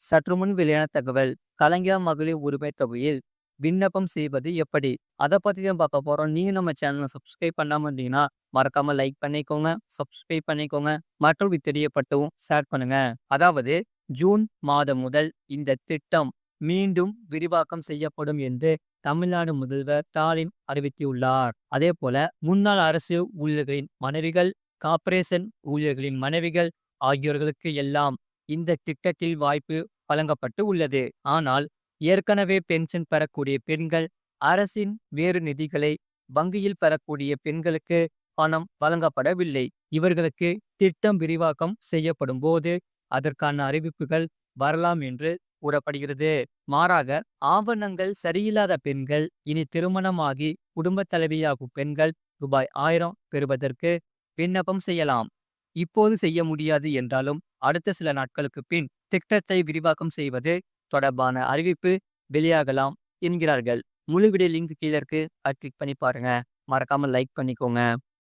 சற்று முன் வெளியான தகவல். கலைஞர் மகளிர் உரிமை தொகையில் விண்ணப்பம் செய்வது எப்படி? அத பத்தி தான் பார்க்க போறோம். நீங்க நம்ம சேனல சப்ஸ்கிரைப் பண்ணாம இருந்தீங்கன்னா, மறக்காம லைக் பண்ணிக்கோங்க, சப்ஸ்கிரைப் பண்ணிக்கோங்க, மற்றவர்களுக்கு தெரியப்பட்டவும் ஷேர் பண்ணுங்க. அதாவது ஜூன் மாதம் முதல் இந்த திட்டம் மீண்டும் விரிவாக்கம் செய்யப்படும் என்று தமிழ்நாடு முதல்வர் ஸ்டாலின் அறிவித்துள்ளார். அதேபோல முன்னாள் அரசு ஊழியர்களின் மனைவிகள், கார்ப்பரேஷன் ஊழியர்களின் மனைவிகள் ஆகியோர்களுக்கு எல்லாம் இந்த திட்டத்தில் வாய்ப்பு வழங்கப்பட்டு உள்ளது. ஆனால் ஏற்கனவே பென்ஷன் பெறக்கூடிய பெண்கள், அரசின் வேறு நிதிகளை வங்கியில் பெறக்கூடிய பெண்களுக்கு பணம் வழங்கப்படவில்லை. இவர்களுக்கு திட்டம் விரிவாக்கம் செய்யப்படும் போது அதற்கான அறிவிப்புகள் வரலாம் என்று கூறப்படுகிறது. மாறாக ஆவணங்கள் சரியில்லாத பெண்கள் இனி திருமணமாகி குடும்ப தலைவியாகும் பெண்கள் ரூபாய் 1000 பெறுவதற்கு விண்ணப்பம் செய்யலாம். இப்போது செய்ய முடியாது என்றாலும் அடுத்த சில நாட்களுக்கு பின் திட்டத்தை விரிவாக்கம் செய்வது தொடர்பான அறிவிப்பு வெளியாகலாம் என்கிறார்கள். முழு வீடியோ லிங்க் கீழே இருக்கு. கிளிக் பண்ணி பாருங்க. மறக்காம லைக் பண்ணிக்கோங்க.